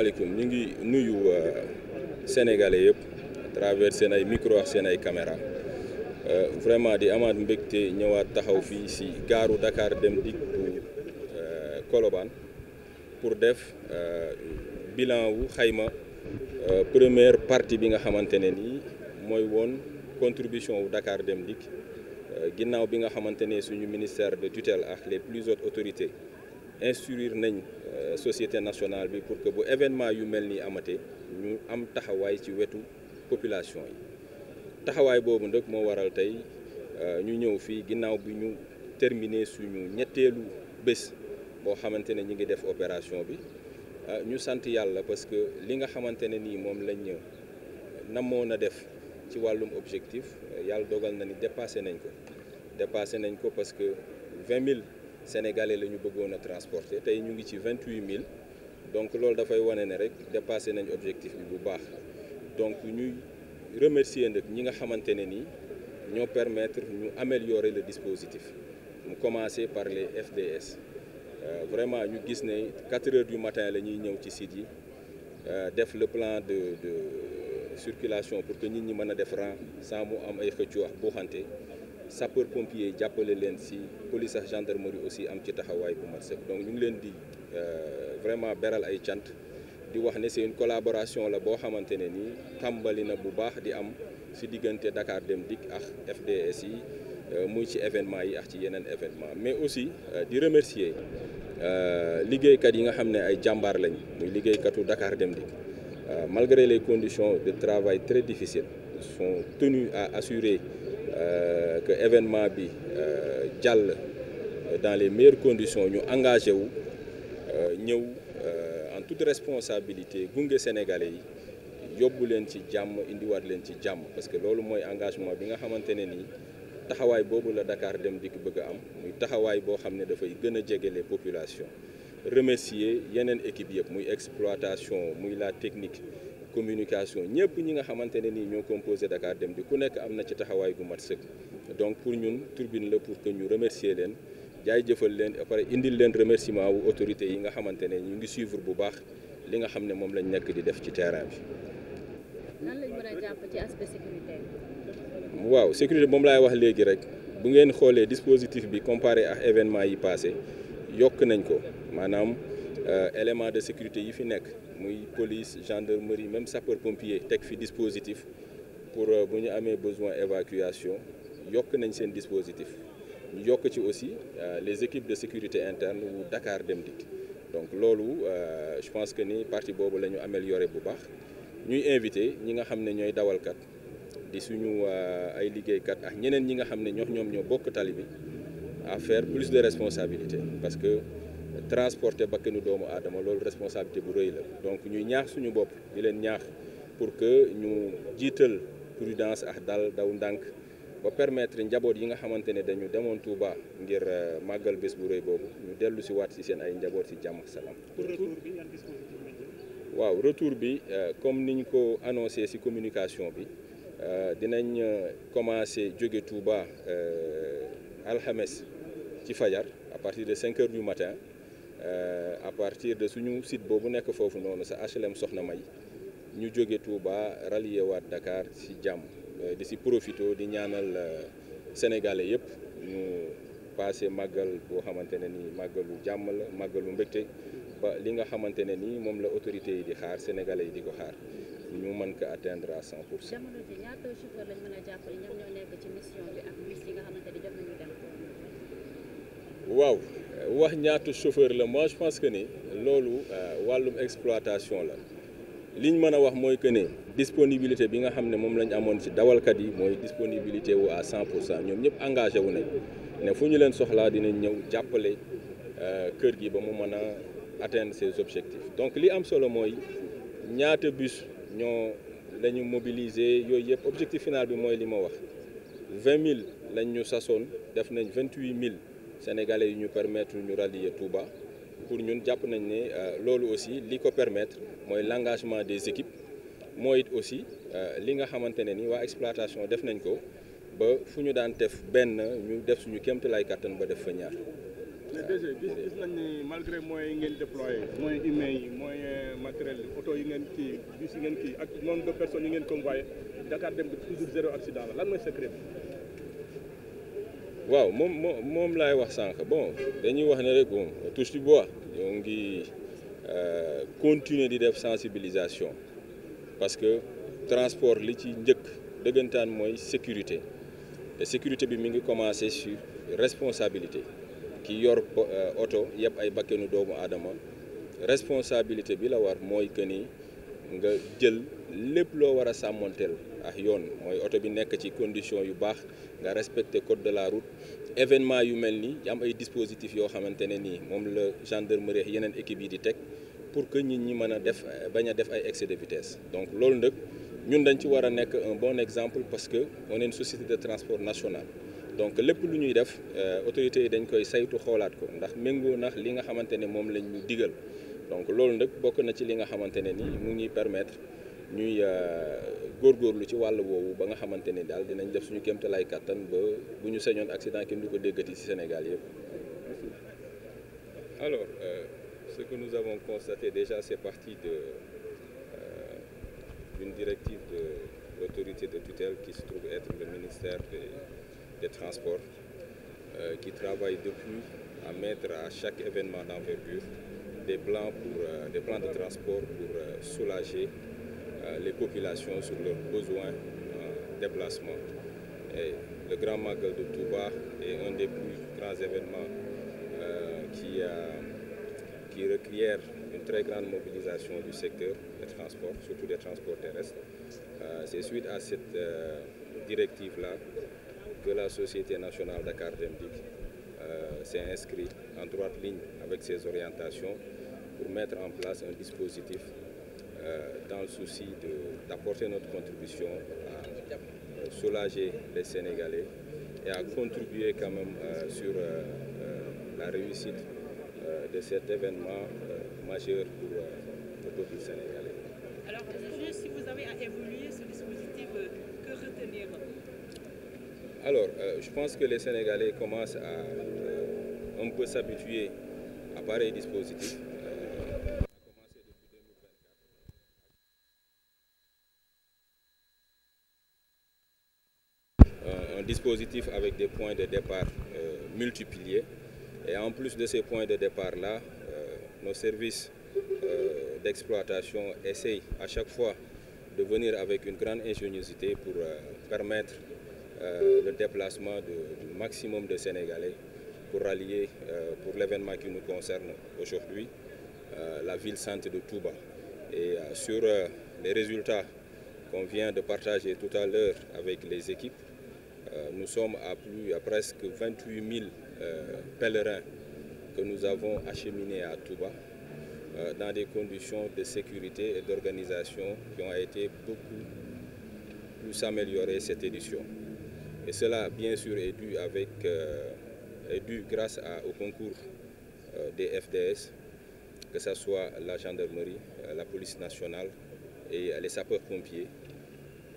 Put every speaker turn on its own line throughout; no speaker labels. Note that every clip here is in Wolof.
asalaamaaleykum ñu ngi nuyu sénégalais yëpp à travers seen ay micro ak seen ay caméra vraiment di amaat mbégte ñëwaat taxaw fii si gaaru Dakar Dem Dikk bu Colobane pour def bilan wu xayma première partie bi nga xamante ne nii mooy woon contribution wu Dakar Dem Dikk ginnaaw bi nga xamante ne suñu ministère de tutelle ak les plus hautes autorités instruire nañ société nationale bi pour que bu événement yu mel ni amatee ñu am taxawaay ci wetu population yi taxawaay boobu nag moo waral tey ñu ñëw fii ginnaaw bi ñu terminer suñu ñetteelu bés boo xamante ne ñi ngi def opération bi ñu sant yàlla parce que li nga xamante ne nii moom lañ namoon a def ci wàllum objectif yàlla dogal na ni dépassé nañ ko parce que 20 000 Sénégalais la ñu bëggoon a transporter tey ñu ngi ci 28 000 donc loolu dafay wane ne rek dépassé nañ objectif bi bu baax donc ñuy remercier nag ñi nga xamante ne nii ñoo permettre ñu améliorer le dispositif mu commencer par les FDS vraiment ñu gis ne 4 heures du matin la ñuy ñëw ci site yi def le plan de circulation pour que nit ñi mën a def rang sans mu am ay xëccoo ak buuxante sapeur pompier jàppale leen si police ak gendarmerie aussi am ci taxawaay bu mat sëkk donc ñu ngi leen di vraiment beral ay cant di wax ne c'est une collaboration la boo xamante ne nii tàmbali na bu baax di am si diggante Dakar Dem Dikk ak FDS yi muy ci événement yi ak ci yeneen événement mais aussi di remercier liggéeykat yi nga xam ne ay jàmbaar lañ muy liggéeykatu Dakar Dem Dikk malgré les conditions de travail très difficiles sont tenus à assurer que événement bi jàll dans les meilleures conditions ñu engagé wu ñëw en toute responsabilité gunge sénégalais yi yóbbu leen ci jàmm indiwaat leen ci jàmm parce que loolu mooy engagement bi nga xamante ne nii taxawaay boobu la Dakar Dem Dikk bëgg a am muy taxawaay boo xam ne dafay gën a jege les populations remercier yeneen équipe yëpp muy exploitation muy la technique communication ñëpp ñi nga xamante ne nii ñoo composé Dakar Dem Dikk ku nekk am na ci taxawaay gu mat sëkk donc pour ñun turbine la pour que ñu remercier leen jaay jëfal leen après indil leen remerciement wu autorités yi nga xamante ne ñu ngi suivre bu baax li nga xam ne moom lañ nekk di def ci terrain bi.
nan lañ mën a jàpp ci aspect sécurité.
waaw sécurité moom laay wax léegi rek bu ngeen xoolee dispositif bi comparé ak événement yi passé yokk nañ ko maanaam élément de sécurité yi fi nekk muy police gendarmerie même sapeur pompier teg fi dispositif pour bu ñu amee besoin évacuation yokk nañ seen dispositif ñu yokk ci aussi les équipes de sécurité interne wu Dakar Dem Dikk donc loolu je pense que ni partie boobu la ñu amélioré bu baax ñuy invité ñi nga xam ne ñooy dawalkat di suñu ay liggéeykat ak ñeneen ñi nga xam ne ñoom ñoo bokk tali bi à faire plus de responsabilité parce que transporter bakkanu doomu aadama loolu responsabilité bu rëy la donc ñuy ñaax suñu bopp di leen ñaax pour que ñu jiital prudence ak dal daw ndànk ba permettre njaboot yi nga xamante ne dañu demoon Touba ngir màggal bés bu rëy boobu ñu dellu si waat si seen ay njaboot si jàmm ak salaam. waaw retour bi comme niñ ko annoncé si communication bi dinañ commencé jóge Touba alxames ci fajar à partir de 5 heures du matin à partir de suñu site boobu nekk foofu noonu sa HLM Soxna May ñu jóge Touba rallié waat Dakar ci jàmm di si profito di ñaanal sénégalais yëpp ñu passé màggal boo xamante ne ni màggalu jàmm la màggalu mbégte ba li nga xamante ne ni moom la autorité yi di xaar sénégalais yi di ko xaar ñu mën ko atteindre à 100%.
jamono ji ñaata chauffeur lañ mën a jàppale ñoom ñoo nekk ci mission bi ak bus yi nga xamante ni jot nañu dem.
waaw wax ñaata chauffeur la moi je pense que ni loolu wàllum exploitation la liñ mën a wax mooy que ne disponibilité bi nga xam ne moom lañ amoon ci dawalkat yi mooy disponibilité wu à 100% ñoom ñëpp engagé wu nañ ne fu ñu leen soxlaa dinañ ñëw jàppale kër gi ba mu mën a atteindre ses objectifs donc li am solo mooy ñaata bus ñoo la ñu mobiliser yooyu yëpp objectif final bi mooy li ma wax 20 000 lañ ñu sasoon def nañ 28 000 sénégalais yu ñu permettre ñu rallier Touba pour ñun jàpp nañ ne loolu aussi li ko permettre mooy l'engagement des équipes mooy it aussi li nga xamante ne ni waa exploitation def nañ ko ba fu ñu daan def benn ñu def suñu kéemtalaay kàttan ba def fa ñaar
mais déjà gis nañ ne malgré moyens yi ngeen déployé moyens humains yi moyens matériels oto yi ngeen kii bus yi ngeen kii ak nombre de personnes yi ngeen convoyé Dakar Dem Dikk toujours 0 accident la lan mooy secret bi.
waaw moom laay wax sànq bon dañuy wax ne rek bon touche du bois ñoo ngi continuer di def sensibilisation parce que transport li ci njëkk dëggantaan mooy sécurité te sécurité bi mi ngi commencer sur responsabilité ki yor oto yëpp ay bakkenu doomu aadama responsabilité bi la war mooy que ni nga jël lépp loo war a sàmmonteel ak yoon mooy oto bi nekk ci condition yu baax nga respecter code de la route événement yu mel ni am ay dispositifs yoo xamante ne nii moom la gendarmerie yeneen équipe yi di teg pour que nit ñi mën a def bañ a def ay excès de vitesse donc loolu nag ñun dañ ci war a nekk un bon exemple parce que on est une société de transport national donc lépp lu ñuy def autorités yi dañ koy saytu xoolaat ko ndax méngoo nax li nga xamante ne moom lañ ñu digal donc loolu nag bokk na ci li nga xamante ne ni mu ngi permettre ñuy góorgóorlu ci wàll woowu ba nga xamante ne daal dinañ def suñu kéemtalaay kàttan ba bu ñu sañoon accident kenn du ko déggati ci Sénégal yëpp. Alors ce que nous avons constaté déjà c'est parti d'une directive de l'autorité de tutelle qui se trouve être le ministère des Transports qui travaille depuis à mettre à chaque événement d'envergure des plans de transport pour soulager les populations sur leurs besoins en déplacement. Et le Grand Magal de Touba est un des plus grands événements qui requiert une très grande mobilisation du secteur des transports, surtout des transports terrestres. C'est suite à cette directive-là que la Société nationale Dakar Dem Dikk s'est inscrite en droite ligne avec ses orientations pour mettre en place un dispositif dans le souci d'apporter notre contribution à soulager les Sénégalais et à contribuer quand même sur la réussite de cet événement majeur pour le peuple sénégalais.
Alors, si vous avez à évoluer ce dispositif, que retenir?
Alors, je pense que les Sénégalais commencent à un peu s'habituer à pareil dispositif. Un dispositif avec des points de départ multipliés. Et en plus de ces points de départ-là, nos services d'exploitation essayent à chaque fois de venir avec une grande ingéniosité pour permettre le déplacement du maximum de Sénégalais pour rallier, pour l'événement qui nous concerne aujourd'hui, la ville sainte de Touba. Et sur les résultats qu'on vient de partager tout à l'heure avec les équipes, nous sommes à presque 28 000 pèlerins que nous avons acheminés à Touba dans des conditions de sécurité et d'organisation qui ont été beaucoup plus améliorées cette édition. Et cela, bien sûr, est dû grâce au concours des FDS, que ce soit la gendarmerie, la police nationale et les sapeurs-pompiers,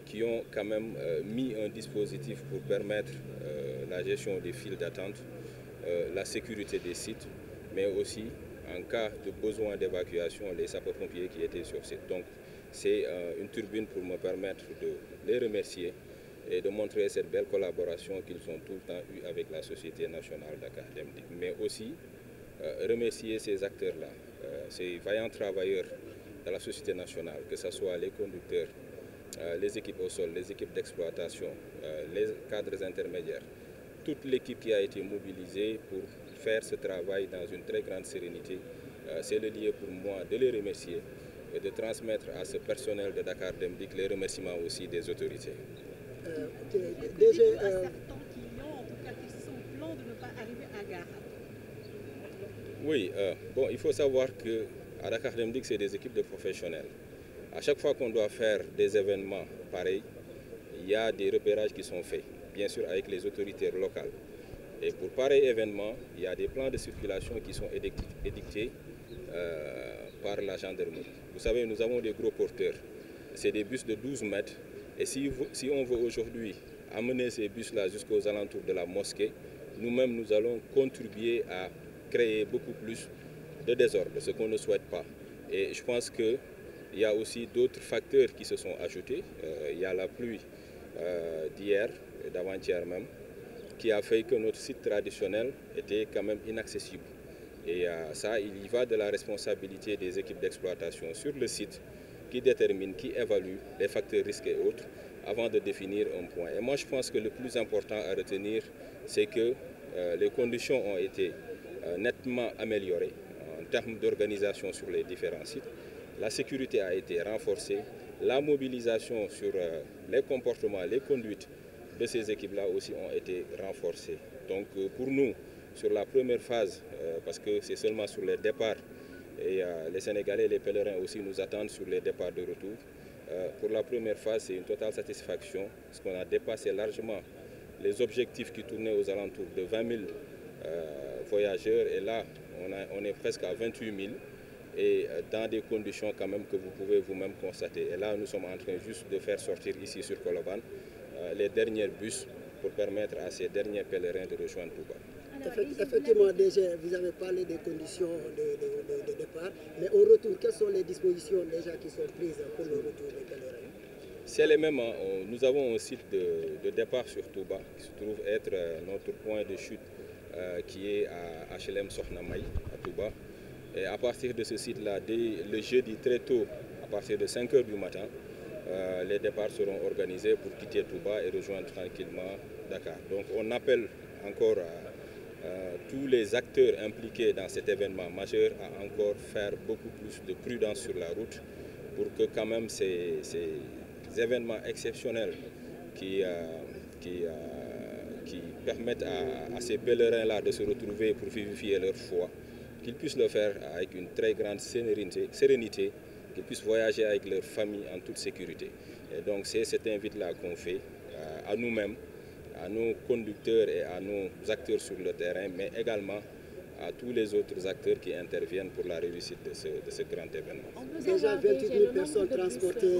qui ont quand même mis un dispositif pour permettre la gestion des files d'attente, la sécurité des sites, mais aussi, en cas de besoin d'évacuation, les sapeurs-pompiers qui étaient sur site. Donc, c'est une turbine pour me permettre de les remercier et de montrer cette belle collaboration qu'ils ont tout le temps eue avec la Société nationale Dakar Dem Dikk. Mais aussi, remercier ces acteurs-là, ces vaillants travailleurs de la Société nationale, que ce soit les conducteurs, les équipes au sol, les équipes d'exploitation, les cadres intermédiaires, toute l'équipe qui a été mobilisée pour faire ce travail dans une très grande sérénité. C'est le lieu pour moi de les remercier et de transmettre à ce personnel de Dakar Dem Dikk les remerciements aussi des autorités.
Déjà, certains clients, en tout cas, qui sont plans de ne pas arriver à gare.
Oui, bon, il faut savoir qu'à Dakar Dem Dikk, c'est des équipes de professionnels. À chaque fois qu'on doit faire des événements pareils, il y a des repérages qui sont faits, bien sûr avec les autorités locales. Et pour pareil événement, il y a des plans de circulation qui sont édictés par la gendarmerie. Vous savez, nous avons des gros porteurs. C'est des bus de 12 mètres. Et si on veut aujourd'hui amener ces bus-là jusqu'aux alentours de la mosquée, nous-mêmes, nous allons contribuer à créer beaucoup plus de désordre, ce qu'on ne souhaite pas. Et je pense qu'il y a aussi d'autres facteurs qui se sont ajoutés. Il y a la pluie d'hier et d'avant-hier même, qui a fait que notre site traditionnel était quand même inaccessible. Et ça, il y va de la responsabilité des équipes d'exploitation sur le site qui déterminent, qui évaluent les facteurs risques et autres avant de définir un point. Et moi, je pense que le plus important à retenir, c'est que les conditions ont été nettement améliorées en termes d'organisation sur les différents sites. La sécurité a été renforcée, la mobilisation sur les comportements, les conduites de ces équipes-là aussi ont été renforcées. Donc pour nous, sur la première phase, parce que c'est seulement sur les départs, et les Sénégalais et les pèlerins aussi nous attendent sur les départs de retour. Pour la première phase, c'est une totale satisfaction, parce qu'on a dépassé largement les objectifs qui tournaient aux alentours de 20 000 voyageurs, et là, on est presque à 28 000, et dans des conditions quand même que vous pouvez vous-même constater. Et là, nous sommes en train juste de faire sortir ici sur Colobane les derniers bus pour permettre à ces derniers pèlerins de rejoindre Touba.
Effectivement, déjà, vous avez parlé des conditions de départ, mais au retour, quelles sont les dispositions déjà qui sont prises pour le retour des pèlerins?
C'est les mêmes. Nous avons un site de départ sur Touba qui se trouve être notre point de chute qui est à HLM Sohnamay à Touba. Et à partir de ce site-là, dès le jeudi très tôt, à partir de 5 h du matin, les départs seront organisés pour quitter Touba et rejoindre tranquillement Dakar. Donc on appelle encore tous les acteurs impliqués dans cet événement majeur à encore faire beaucoup plus de prudence sur la route pour que quand même ces événements exceptionnels qui permettent à ces pèlerins-là de se retrouver pour vivifier leur foi, qu'ils puissent le faire avec une très grande sérénité, qu'ils puissent voyager avec leur famille en toute sécurité. Et donc c'est cette invite-là qu'on fait à nous-mêmes, à nos conducteurs et à nos acteurs sur le terrain, mais également à tous les autres acteurs qui interviennent pour la réussite de ce grand événement.
Déjà 28 000 personnes transportées.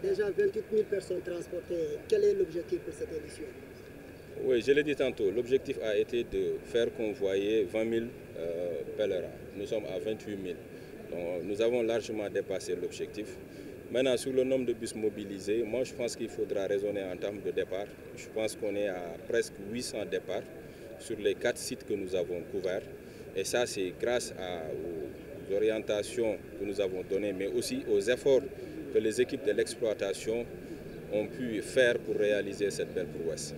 Déjà 28 000 personnes transportées. Quel est l'objectif pour cette édition?
Oui, je l'ai dit tantôt, l'objectif a été de faire convoyer 20 000 pèlerins. Nous sommes à 28 000. Donc, nous avons largement dépassé l'objectif. Maintenant, sur le nombre de bus mobilisés, moi je pense qu'il faudra raisonner en termes de départ. Je pense qu'on est à presque 800 départs sur les 4 sites que nous avons couverts. Et ça, c'est grâce aux orientations que nous avons données, mais aussi aux efforts que les équipes de l'exploitation ont pu faire pour réaliser cette belle prouesse.